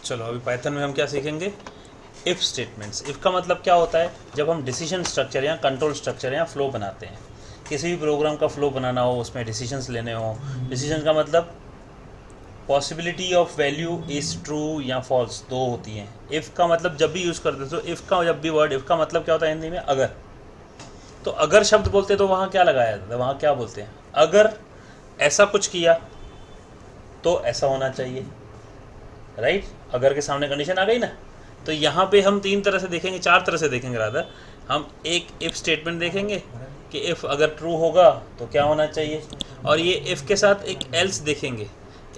चलो अभी पाइथन में हम क्या सीखेंगे, इफ़ स्टेटमेंट्स। इफ़ का मतलब क्या होता है, जब हम डिसीजन स्ट्रक्चर या कंट्रोल स्ट्रक्चर या फ्लो बनाते हैं, किसी भी प्रोग्राम का फ्लो बनाना हो, उसमें डिसीजंस लेने हो। डिसीजन का मतलब possibility of value is true या फॉल्स, दो होती हैं। इफ़ का मतलब जब भी यूज़ करते हो, इफ़ का जब भी वर्ड, इफ़ का मतलब क्या होता है हिंदी में, अगर। तो अगर शब्द बोलते तो वहाँ क्या लगाया जाता है, वहाँ क्या बोलते हैं, अगर ऐसा कुछ किया तो ऐसा होना चाहिए, राइट। अगर के सामने कंडीशन आ गई ना, तो यहाँ पे हम तीन तरह से देखेंगे, चार तरह से देखेंगे रादर। हम एक इफ़ स्टेटमेंट देखेंगे कि इफ़ अगर ट्रू होगा तो क्या होना चाहिए, और ये इफ़ के साथ एक एल्स देखेंगे,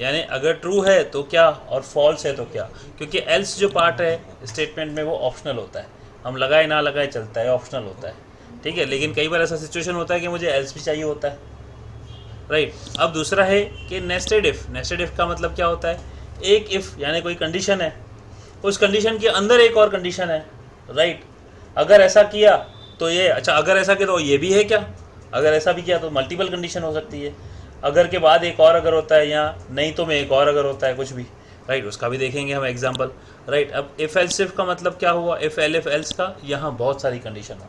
यानी अगर ट्रू है तो क्या और फॉल्स है तो क्या। क्योंकि एल्स जो पार्ट है स्टेटमेंट में वो ऑप्शनल होता है, हम लगाए ना लगाए चलता है, ऑप्शनल होता है, ठीक है। लेकिन कई बार ऐसा सिचुएशन होता है कि मुझे एल्स भी चाहिए होता है, राइट। अब दूसरा है कि नेस्टेड इफ़। नेस्टेड इफ़ का मतलब क्या होता है, एक इफ़ यानी कोई कंडीशन है, उस कंडीशन के अंदर एक और कंडीशन है, राइट। अगर ऐसा किया तो ये, अच्छा अगर ऐसा किया तो ये भी है क्या, अगर ऐसा भी किया तो मल्टीपल कंडीशन हो सकती है। अगर के बाद एक और अगर होता है, या नहीं तो में एक और अगर होता है, कुछ भी, राइट। उसका भी देखेंगे हम एग्जाम्पल, राइट। अब इफ़ एल्स इफ का मतलब क्या हुआ, इफ़ एल इफ एल्स का यहाँ बहुत सारी कंडीशन हो,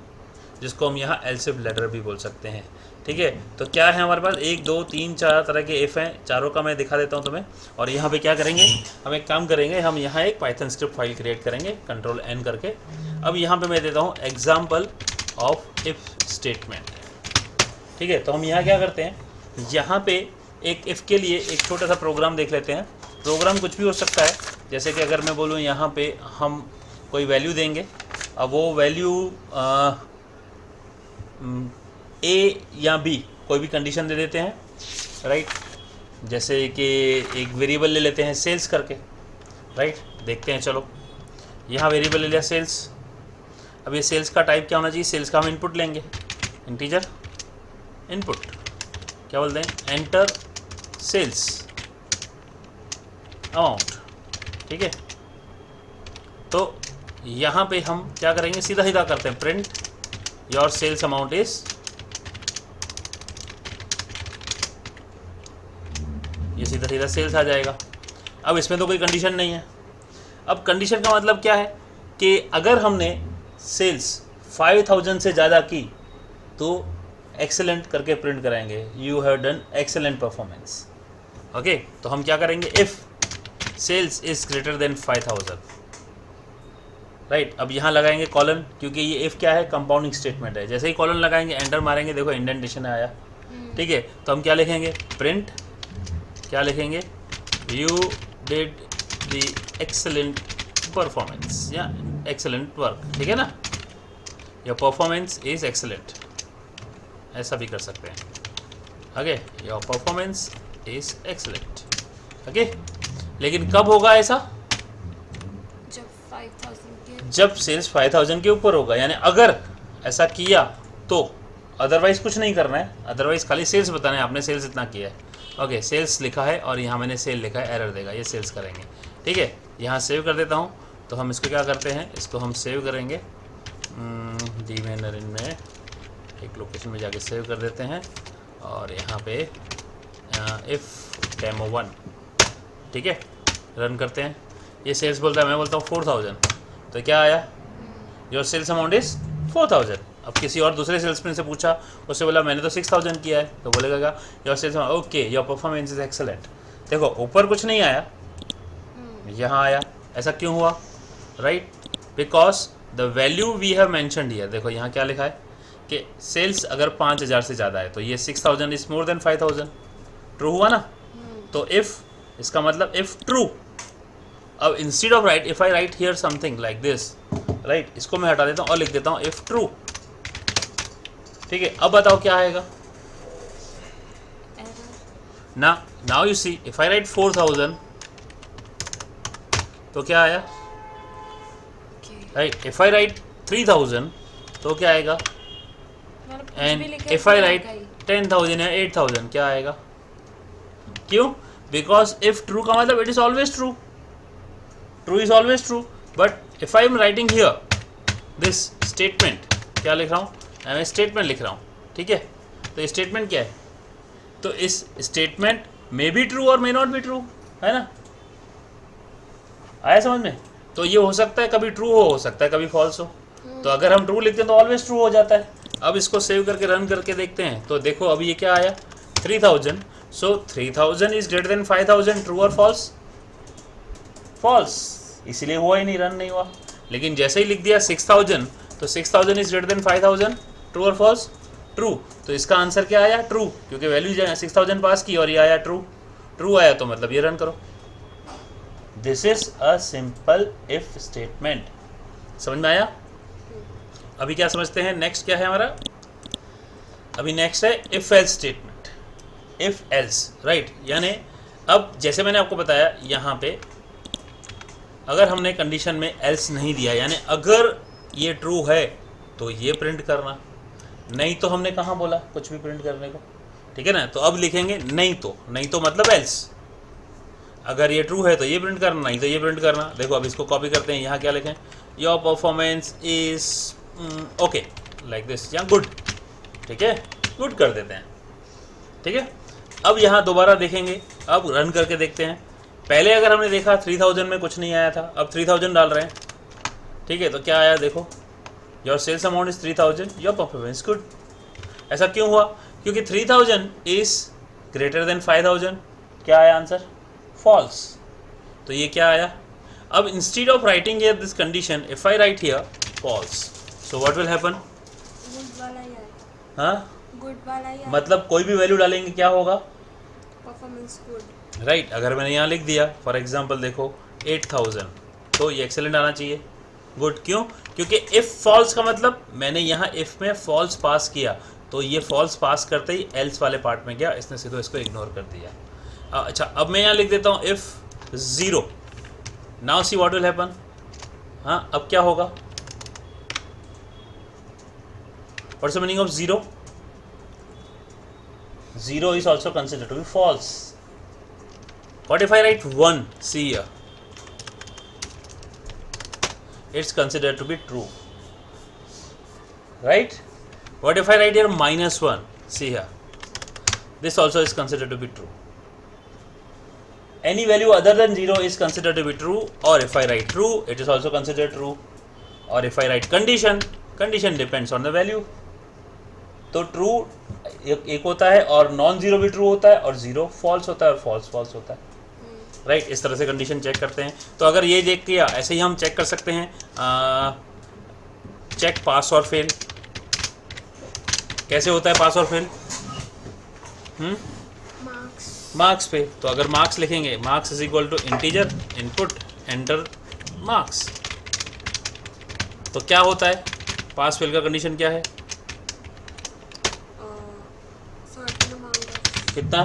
जिसको हम यहाँ एल्स इफ लेटर भी बोल सकते हैं, ठीक है। तो क्या है हमारे पास, एक दो तीन चार तरह के इफ़ हैं, चारों का मैं दिखा देता हूँ तुम्हें। और यहाँ पे क्या करेंगे, हम एक काम करेंगे, हम यहाँ एक पाइथन स्क्रिप्ट फाइल क्रिएट करेंगे कंट्रोल N करके। अब यहाँ पे मैं देता हूँ एग्जाम्पल ऑफ इफ़ स्टेटमेंट, ठीक है। तो हम यहाँ क्या करते हैं, यहाँ पे एक इफ़ के लिए एक छोटा सा प्रोग्राम देख लेते हैं। प्रोग्राम कुछ भी हो सकता है, जैसे कि अगर मैं बोलूँ यहाँ पे हम कोई वैल्यू देंगे, अब वो वैल्यू ए या बी कोई भी कंडीशन दे देते हैं, राइट। जैसे कि एक वेरिएबल ले लेते हैं सेल्स करके, राइट। देखते हैं, चलो यहाँ वेरिएबल ले लिया सेल्स। अब ये सेल्स का टाइप क्या होना चाहिए, सेल्स का हम इनपुट लेंगे, इंटीजर इनपुट, क्या बोलते हैं, एंटर सेल्स अमाउंट, ठीक है। तो यहाँ पे हम क्या करेंगे, सीधा सीधा करते हैं, print your sales amount is, ये सीधा सीधा सेल्स आ जाएगा। अब इसमें तो कोई कंडीशन नहीं है। अब कंडीशन का मतलब क्या है कि अगर हमने सेल्स 5000 से ज़्यादा की तो एक्सेलेंट करके प्रिंट कराएंगे, you have done excellent performance, okay. तो हम क्या करेंगे, if sales is greater than 5000, right. अब यहाँ लगाएंगे कॉलन, क्योंकि ये इफ़ क्या है, कंपाउंडिंग स्टेटमेंट है। जैसे ही कॉलन लगाएंगे, एंटर मारेंगे, देखो इंडेंटेशन आया, ठीक है। तो हम क्या लिखेंगे, प्रिंट, क्या लिखेंगे, you did the excellent performance या एक्सेलेंट वर्क, ठीक है ना, योर परफॉर्मेंस इज एक्सेलेंट, ऐसा भी कर सकते हैं, okay, your performance is excellent, okay. लेकिन कब होगा ऐसा, जब 5000 के, जब सेल्स 5000 के ऊपर होगा, यानी अगर ऐसा किया तो, अदरवाइज कुछ नहीं करना है, अदरवाइज खाली सेल्स बताना है, आपने सेल्स इतना किया है, ओके। सेल्स लिखा है और यहाँ मैंने सेल लिखा है, एरर देगा, ये सेल्स करेंगे, ठीक है। यहाँ सेव कर देता हूँ। तो हम इसको क्या करते हैं, इसको हम सेव करेंगे डी मैनर में, एक लोकेशन में जाके सेव कर देते हैं, और यहाँ पे इफ़ डेमो 1, ठीक है, रन करते हैं। ये सेल्स बोलता है, मैं बोलता हूँ 4000, तो क्या आया, योर सेल्स अमाउंट इज़ 4000। अब किसी और दूसरे सेल्समैन से पूछा, उससे बोला मैंने तो 6000 किया है, तो बोलेगा क्या, your sales, okay, your performance is excellent. देखो ऊपर कुछ नहीं आया, यहाँ आया, ऐसा क्यों हुआ, right, because the value we have mentioned here. देखो यहाँ क्या लिखा है कि सेल्स अगर 5000 से ज़्यादा है, तो ये 6000 इज मोर देन 5000, ट्रू हुआ ना। तो इफ़, इसका मतलब इफ़ ट्रू। अब instead of right, if I write here something like this, right, इसको मैं हटा देता हूँ और लिख देता हूँ इफ़ ट्रू, ठीक है। अब बताओ क्या आएगा ना, now you see, if I write 4000 तो क्या आया, राइट। इफ आई राइट 3000 तो क्या आएगा, एंड इफ आई राइट 10,000 या 8,000 क्या आएगा, क्यों, बिकॉज इफ ट्रू का मतलब it is always true, true is always true. But if I am writing here this statement, क्या लिख रहा हूँ, मैं स्टेटमेंट लिख रहा हूँ, ठीक है। तो स्टेटमेंट क्या है, तो इस स्टेटमेंट मे बी ट्रू और मे नॉट बी ट्रू, है ना। आया समझ में? तो ये हो सकता है कभी ट्रू हो सकता है कभी फॉल्स हो। तो अगर हम ट्रू लिखते हैं तो ऑलवेज ट्रू हो जाता है। अब इसको सेव करके रन करके देखते हैं। तो देखो अभी ये क्या आया 3000। सो 3000 इज ग्रेटर देन 5000, ट्रू और फॉल्स? फॉल्स, इसलिए हुआ ही नहीं, रन नहीं हुआ। लेकिन जैसे ही लिख दिया 6000 तो 6000 इज ग्रेटर देन 5000, ट्रू और फॉल्स? ट्रू। तो इसका आंसर क्या आया? ट्रू, क्योंकि वैल्यू 6000 पास की और ये आया ट्रू। ट्रू आया तो मतलब ये रन करो। This is a simple if statement. समझ में आया? अभी क्या समझते हैं? नेक्स्ट क्या है हमारा? अभी नेक्स्ट है if else statement. If else, right. यानी अब जैसे मैंने आपको बताया यहाँ पे अगर हमने कंडीशन में एल्स नहीं दिया, यानी अगर ये ट्रू है तो ये प्रिंट करना, नहीं तो हमने कहाँ बोला कुछ भी प्रिंट करने को, ठीक है ना? तो अब लिखेंगे नहीं तो, नहीं तो मतलब एल्स। अगर ये ट्रू है तो ये प्रिंट करना, नहीं तो ये प्रिंट करना। देखो अब इसको कॉपी करते हैं, यहाँ क्या लिखें? Your performance is okay like this, या गुड, ठीक है, गुड कर देते हैं, ठीक है। अब यहाँ दोबारा देखेंगे, अब रन करके देखते हैं। पहले अगर हमने देखा 3000 में कुछ नहीं आया था, अब 3000 डाल रहे हैं, ठीक है, तो क्या आया देखो, your sales amount is 3000, your performance good. ऐसा क्यों हुआ? क्योंकि 3000 इज ग्रेटर देन 5000। क्या आया आंसर? फॉल्स। तो ये क्या आया? अब instead of writing here this condition, if I write here false, so what will happen? Good वाला ही आएगा। हाँ, गुड वाला ही आएगा। मतलब कोई भी वैल्यू डालेंगे क्या होगा? Performance good. राइट। अगर मैंने यहाँ लिख दिया फॉर एग्जांपल देखो 8000, तो ये एक्सेलेंट आना चाहिए, गुड। क्यों? क्योंकि इफ फॉल्स का मतलब मैंने यहाँ इफ में फॉल्स पास किया, तो ये फॉल्स पास करते ही एल्स वाले पार्ट में गया, इसने सीधे इसको इग्नोर कर दिया। अच्छा, अब मैं यहाँ लिख देता हूँ if 0, now see what will happen. हाँ, अब क्या होगा? What's the meaning of 0? 0 is also considered to be false. What if I write 1? See here, it's considered to be true, right? What if I write here -1? See here, this also is considered to be true. Any value other than 0 is considered to be true, or if I write true, it is also considered true, or if I write condition, condition depends on the value. तो true एक होता है और non zero भी true होता है, और zero false होता है और फॉल्स फॉल्स होता है, राइट। इस तरह से कंडीशन चेक करते हैं। तो अगर ये देख किया, ऐसे ही हम चेक कर सकते हैं, चेक पास और फेल। कैसे होता है पास और फेल? मार्क्स पे। तो अगर मार्क्स लिखेंगे, marks is equal to integer input enter marks, तो क्या होता है? पास फेल का कंडीशन क्या है? कितना?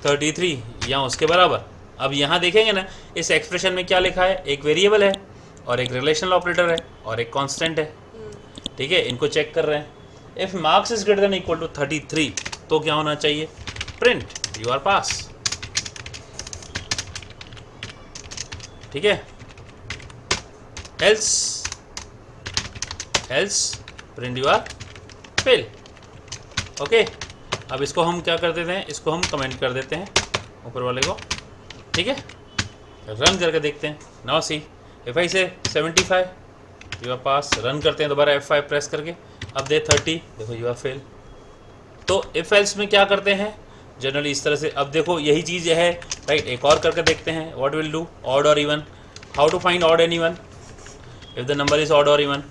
33 या उसके बराबर। अब यहाँ देखेंगे ना, इस एक्सप्रेशन में क्या लिखा है? एक वेरिएबल है और एक रिलेशनल ऑपरेटर है और एक कांस्टेंट है, ठीक है। इनको चेक कर रहे हैं। If marks is greater than equal to 33, तो क्या होना चाहिए? प्रिंट यू आर पास, ठीक है। Else print you are fail, okay. अब इसको हम क्या कर देते हैं? इसको हम कमेंट कर देते हैं ऊपर वाले को, ठीक है। रन करके देखते हैं। नाउ सी इफ आई से 75, यू आर पास। रन करते हैं दोबारा F5 प्रेस करके, अब दे 30, देखो यू आर फेल। तो इफ एल्स में क्या करते हैं जनरली इस तरह से। अब देखो यही चीज़ है, राइट। एक और करके देखते हैं, व्हाट विल डू? ऑड और even. How to find odd and even if the number is odd और इवन?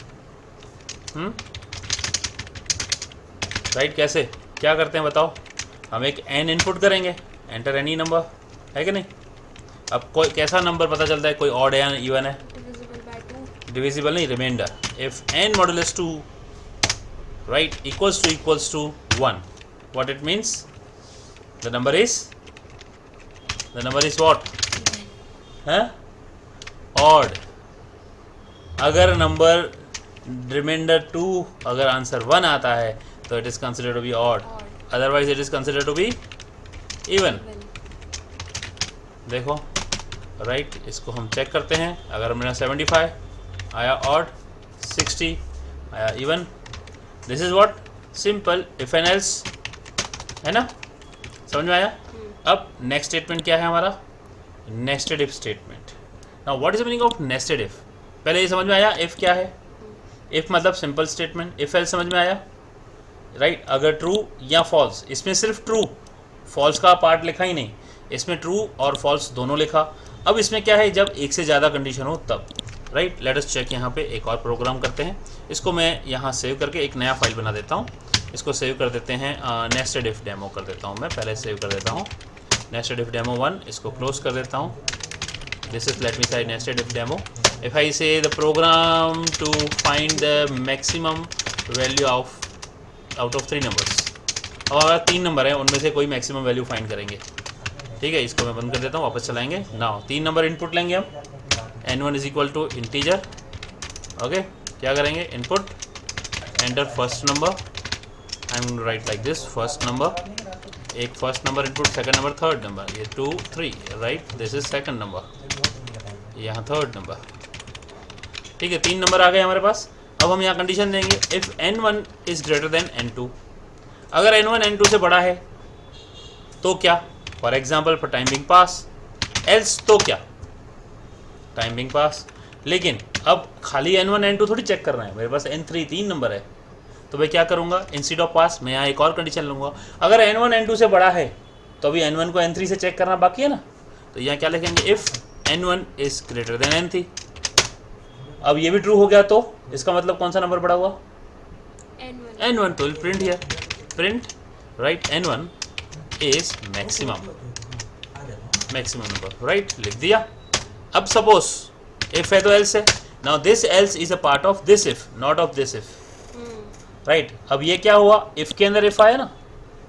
राइट, कैसे क्या करते हैं बताओ? हम एक n इनपुट करेंगे, एंटर एनी नंबर, है कि नहीं। अब कोई कैसा नंबर पता चलता है कोई ऑड है या इवन है? डिविजिबल नहीं, remainder. If n modulus 2, right, equals to 1, what it means? The number is what? है ऑड। अगर नंबर रिमाइंडर 2, अगर आंसर 1 आता है तो it is considered to be odd, otherwise it is considered to be even. देखो, right, इसको हम check करते हैं। अगर मेरा 75 आया ऑड, 60 आया even. This is what? Simple if and else, है ना। समझ में आया? अब नेक्स्ट स्टेटमेंट क्या है हमारा? Nested if statement. Now what is the meaning of nested if? पहले ये समझ में आया इफ क्या है? इफ मतलब सिंपल स्टेटमेंट। इफ एल्स समझ में आया, राइट? अगर ट्रू या फॉल्स, इसमें सिर्फ ट्रू, फॉल्स का पार्ट लिखा ही नहीं, इसमें ट्रू और फॉल्स दोनों लिखा। अब इसमें क्या है, जब एक से ज़्यादा कंडीशन हो तब, राइट? Late us check. यहाँ पे एक और प्रोग्राम करते हैं, इसको मैं यहाँ सेव करके एक नया फाइल बना देता हूँ। इसको सेव कर देते हैं, नेस्टेड इफ डेमो कर देता हूँ मैं, पहले सेव कर देता हूँ नेस्टेड इफ डेमो 1, इसको क्लोज कर देता हूँ। This is, let me say nested if demo. If I say the program to find the maximum value of out of 3 numbers, अब हमारा 3 नंबर है, उनमें से कोई मैक्सिमम वैल्यू फाइंड करेंगे, ठीक है? इसको मैं बंद कर देता हूँ, वापस चलाएंगे। नाउ 3 नंबर इनपुट लेंगे हम, n1 is equal to integer. Okay, क्या करेंगे, input, enter first number, I am right like this, first number, एक first number input, second number, third number, ये 2 3, right? This is second number, यहाँ third number, ठीक है? 3 number आ गए हमारे पास। अब हम यहाँ कंडीशन देंगे, if n1 is greater then n2। अगर n1 n2 से बड़ा है तो क्या? For example for time being pass, else तो क्या? टाइम बिंग पास। लेकिन अब खाली n1 n2 थोड़ी चेक करना है, मेरे पास n3 3 नंबर है, तो मैं क्या करूँगा, इंस्टेड ऑफ पास मैं यहाँ एक और कंडीशन लूँगा। अगर n1 n2 से बड़ा है तो अभी n1 को n3 से चेक करना बाकी है ना, तो यहाँ क्या लिखेंगे, if n1 is greater then n3। अब ये भी ट्रू हो गया, तो इसका मतलब कौन सा नंबर बड़ा हुआ, n1। तो print here, print, right, n1 is maximum number, right? लिख दिया। अब सपोज इफ है तो एल्स है। Now this else is a part of this if, not of this if, right? अब ये क्या हुआ, इफ के अंदर इफ आया ना,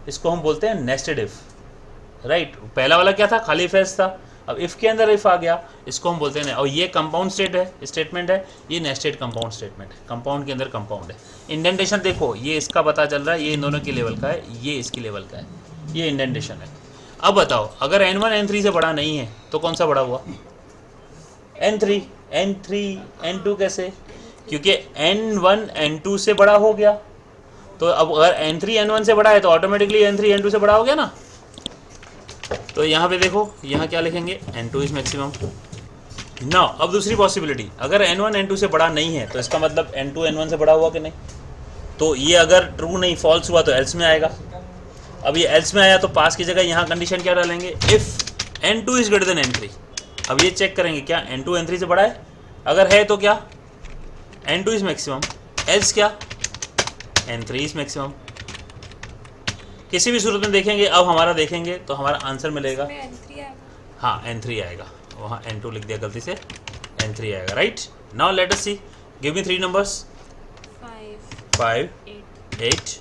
इसको हम बोलते हैं नेस्टेड इफ, राइट? पहला वाला क्या था, खाली इफ एल्स था, अब इफ़ के अंदर इफ़ आ गया, इसको हम बोलते हैं। और ये कंपाउंड स्टेटमेंट है, ये नेस्टेड कंपाउंड स्टेटमेंट है, कंपाउंड के अंदर कंपाउंड है। इंडेंटेशन देखो, ये इसका पता चल रहा है, ये इन दोनों के लेवल का है, ये इसकी लेवल का है, ये इंडेंटेशन है। अब बताओ, अगर n1 n3 से बड़ा नहीं है तो कौन सा बड़ा हुआ, n3 n2 कैसे? क्योंकि n1 n2 से बड़ा हो गया, तो अब अगर n3 n1 से बड़ा है तो ऑटोमेटिकली n3 n2 से बड़ा हो गया ना। तो यहाँ पे देखो, यहाँ क्या लिखेंगे, n2 इज मैक्सिमम। नाउ अब दूसरी पॉसिबिलिटी, अगर n1 n2 से बड़ा नहीं है तो इसका मतलब n2 n1 से बड़ा हुआ कि नहीं? तो ये अगर ट्रू नहीं फॉल्स हुआ तो एल्स में आएगा। अब ये एल्स में आया तो पास की जगह यहाँ कंडीशन क्या डालेंगे, if n2 is greater then n3। अब ये चेक करेंगे क्या n2 n3 से बड़ा है, अगर है तो क्या n2 इज मैक्सिमम, एल्स क्या n3 इज मैक्सिमम। किसी भी सूरत में देखेंगे, अब हमारा देखेंगे तो हमारा आंसर मिलेगा, हाँ n3 आएगा, वहाँ n2 लिख दिया गलती से, n3 आएगा, right? Now let us C, give me 3 numbers, 5 8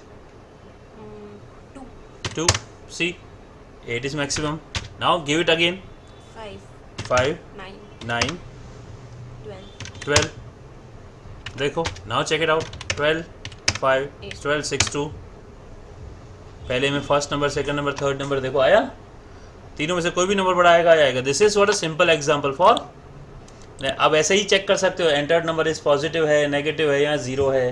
2, see 8 is maximum. Now give it again, 5 9 12, देखो, now check it out, 12 5 12 6 2। पहले में first number, second number, third number, देखो आया, तीनों में से कोई भी नंबर बड़ा आएगा। This is what a simple example for. अब ऐसे ही चेक कर सकते हो, एंटर्ड नंबर इज पॉजिटिव है, नेगेटिव है, या जीरो है,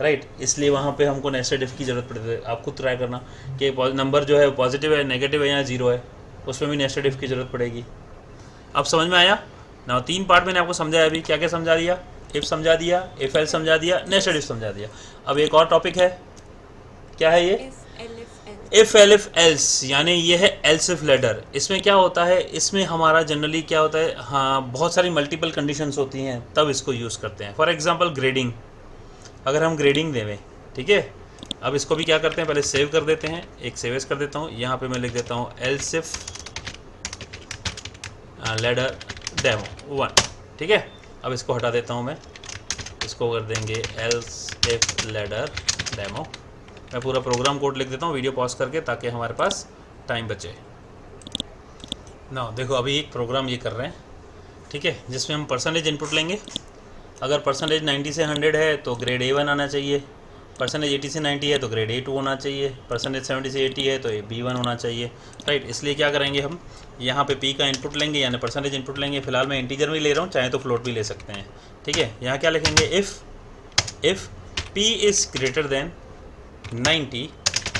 राइट? इसलिए वहाँ पे हमको नेस्टेड इफ की जरूरत पड़ती है। आप खुद ट्राई करना कि नंबर जो है पॉजिटिव है, नेगेटिव है, या जीरो है, उसमें भी नेस्टेड इफ की जरूरत पड़ेगी। अब समझ में आया ना? 3 पार्ट मैंने आपको समझाया। अभी क्या क्या समझा दिया, इफ समझा दिया, इफ एल्स समझा दिया, नेस्टेड इफ समझा दिया। अब एक और टॉपिक है, क्या है ये, इफ एलिफ एल्स, यानी ये है एल्स इफ लेडर। इसमें क्या होता है, इसमें हमारा जनरली क्या होता है, हाँ बहुत सारी मल्टीपल कंडीशंस होती हैं, तब इसको यूज़ करते हैं। फॉर एग्जांपल ग्रेडिंग, अगर हम ग्रेडिंग देवें, ठीक है? अब इसको भी क्या करते हैं, पहले सेव कर देते हैं, एक सेव एज कर देता हूँ, यहाँ पे मैं लिख देता हूँ एल्स इफ लेडर डेमो 1, ठीक है? अब इसको हटा देता हूँ मैं, इसको कर देंगे एल्स इफ लेडर डेमो। मैं पूरा प्रोग्राम कोड लिख देता हूँ वीडियो पॉज करके, ताकि हमारे पास टाइम बचे ना। देखो अभी एक प्रोग्राम ये कर रहे हैं, ठीक है, जिसमें हम परसेंटेज इनपुट लेंगे। अगर परसेंटेज 90 से 100 है तो ग्रेड A1 आना चाहिए, परसेंटेज 80 से 90 है तो ग्रेड A2 होना चाहिए, परसेंटेज 70 से 80 है तो B1 होना चाहिए, राइट? इसलिए क्या करेंगे हम, यहाँ पे P का इनपुट लेंगे, यानी परसेंटेज इनपुट लेंगे। फिलहाल मैं इंटीजर में ले रहा हूँ, चाहे तो फ्लोट भी ले सकते हैं, ठीक है? यहाँ क्या लिखेंगे, if P is greater than 90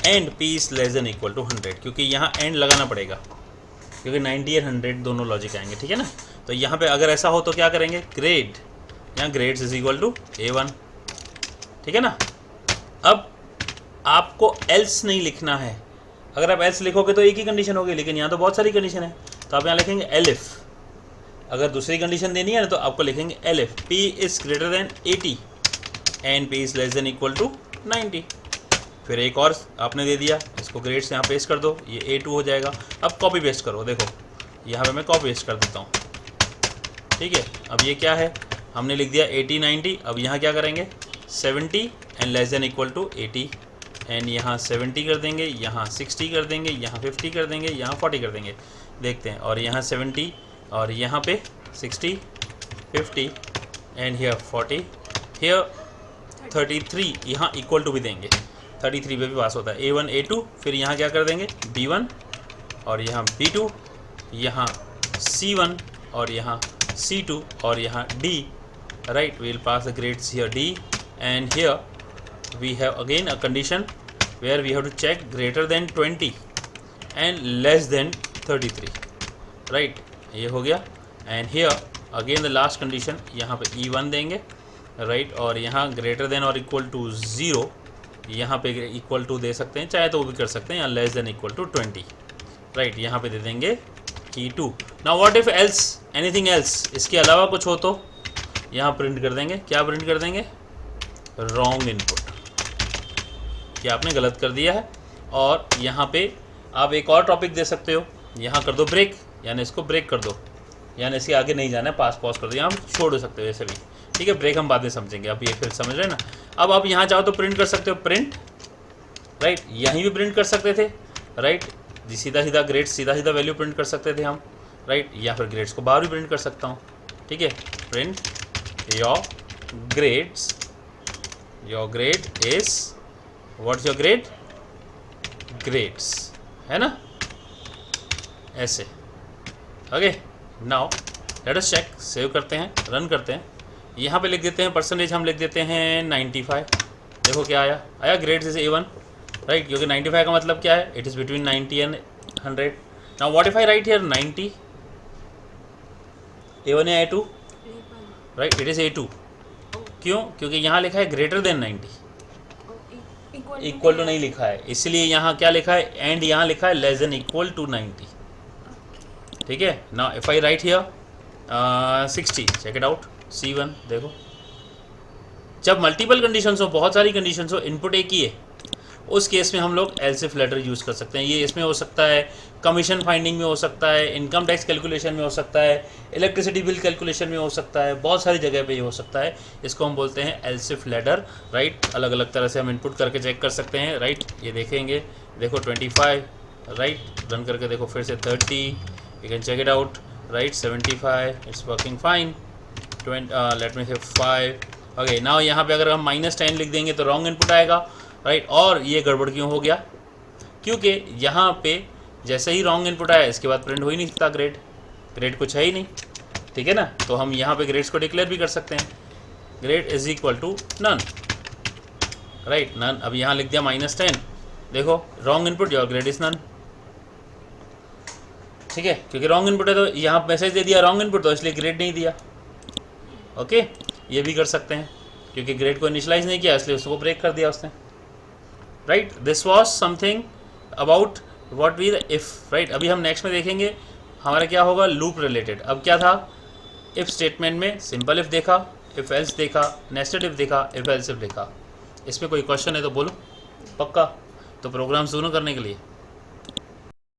and P is less than equal to 100, क्योंकि यहाँ एंड लगाना पड़ेगा, क्योंकि 90 और 100 दोनों लॉजिक आएंगे, ठीक है ना? तो यहाँ पे अगर ऐसा हो तो क्या करेंगे, ग्रेड, यहाँ grades is equal to A1, ठीक है ना। अब आपको एल्स नहीं लिखना है, अगर आप एल्स लिखोगे तो एक ही कंडीशन होगी, लेकिन यहाँ तो बहुत सारी कंडीशन है, तो आप यहाँ लिखेंगे एलिफ। अगर दूसरी कंडीशन देनी है ना तो आपको लिखेंगे elif P is greater than 80 and P is less than equal to 90। फिर एक और आपने दे दिया, इसको ग्रेड्स यहाँ पेस्ट कर दो, ये A2 हो जाएगा। अब कॉपी पेस्ट करो, देखो यहाँ पे मैं कॉपी पेस्ट कर देता हूँ, ठीक है। अब ये क्या है, हमने लिख दिया 80 90। अब यहाँ क्या करेंगे, 70 and less than equal to 80 and यहाँ 70 कर देंगे, यहाँ 60 कर देंगे, यहाँ 50 कर देंगे, यहाँ 40 कर देंगे, देखते हैं। और यहाँ 70 और यहाँ पे 60 50 एंड हियर 40 हियर 33, यहाँ इक्वल टू भी देंगे, 33 पे भी पास होता है। A1 A2, फिर यहाँ क्या कर देंगे B1 और यहाँ B2, यहाँ C1 और यहाँ C2 और यहाँ D, right, we will pass the grades here D, and here we have again a condition where we have to check greater than 20 and less than 33, right, ये हो गया। and here again the last condition, यहाँ पे E1 देंगे, right, और यहाँ greater than or equal to 0, यहाँ पे equal to दे सकते हैं, चाहे तो वो भी कर सकते हैं, या less than equal to 20, right, यहाँ पे दे देंगे E2। now what if else, anything else, इसके अलावा कुछ हो तो यहाँ प्रिंट कर देंगे, क्या प्रिंट कर देंगे, रॉन्ग इनपुट, कि आपने गलत कर दिया है। और यहाँ पे आप एक और टॉपिक दे सकते हो, यहाँ कर दो ब्रेक, यानी इसको ब्रेक कर दो, यानी इसके आगे नहीं जाना है, पास पॉज कर दो, यहाँ छोड़ सकते हो ऐसे भी, ठीक है। ब्रेक हम बाद में समझेंगे, अब ये फिर समझ रहे हैं ना। अब आप यहाँ चाहो तो प्रिंट कर सकते हो, प्रिंट, राइट, यहीं भी प्रिंट कर सकते थे, राइट, सीधा सीधा ग्रेड्स, सीधा सीधा वैल्यू प्रिंट कर सकते थे हम, राइट, या फिर ग्रेड्स को बाहर भी प्रिंट कर सकता हूँ, ठीक है। Print your grades, your grade is, what's your grade, grades, है ना, ऐसे। Okay, now let us check, save करते हैं, रन करते हैं। यहाँ पे लिख देते हैं परसेंटेज, हम लिख देते हैं 95। देखो क्या आया, आया ग्रेड्स इज A1, राइट, क्योंकि 95 का मतलब क्या है, it is between 90 and 100। Now what if I write here 90, A1 या A2, right, it is A2। क्यों, क्योंकि यहाँ लिखा है ग्रेटर देन 90, इक्वल टू नहीं लिखा है, इसलिए यहाँ क्या लिखा है, एंड यहाँ लिखा है लेस देन इक्वल टू 90, ठीक है। Now if I write here 60, check it out, C1 देखो, जब मल्टीपल कंडीशंस हो, बहुत सारी कंडीशंस हो, इनपुट एक ही है, उस केस में हम लोग एल्सिफ लेटर यूज़ कर सकते हैं। ये इसमें हो सकता है, कमीशन फाइंडिंग में हो सकता है, इनकम टैक्स कैलकुलेशन में हो सकता है, इलेक्ट्रिसिटी बिल कैलकुलेशन में हो सकता है, बहुत सारी जगह पे ये हो सकता है। इसको हम बोलते हैं एल्सिफ लेटर, राइट। अलग अलग तरह से हम इनपुट करके चेक कर सकते हैं, राइट। ये देखेंगे, देखो 25, राइट, रन करके देखो फिर से 30, you can check it out, right, 75, it's working fine, let me say 5। Okay, now यहाँ पे अगर हम -10 लिख देंगे तो रॉन्ग इनपुट आएगा, राइट। और ये गड़बड़ क्यों हो गया, क्योंकि यहाँ पे जैसे ही रॉन्ग इनपुट आया, इसके बाद प्रिंट हो ही नहीं सकता ग्रेड कुछ है ही नहीं, ठीक है ना। तो हम यहाँ पे ग्रेड्स को डिक्लेयर भी कर सकते हैं, grade is equal to none, right, none. अब यहाँ लिख दिया -10, देखो wrong input, your grade is none, ठीक है, क्योंकि रॉन्ग इनपुट है तो यहाँ मैसेज दे दिया रॉन्ग इनपुट, तो इसलिए ग्रेड नहीं दिया। ओके, ये भी कर सकते हैं, क्योंकि ग्रेड को इनिशलाइज नहीं किया इसलिए उसको ब्रेक कर दिया उसने, right. This was something about what we if, right. अभी हम नेक्स्ट में देखेंगे हमारा क्या होगा, लूप रिलेटेड। अब क्या था, इफ स्टेटमेंट में सिंपल इफ देखा, इफ एल्स देखा, नेस्टेड इफ देखा, इफ एल्स इफ देखा। इसमें कोई क्वेश्चन है तो बोलो, पक्का, तो प्रोग्राम्स दोनों करने के लिए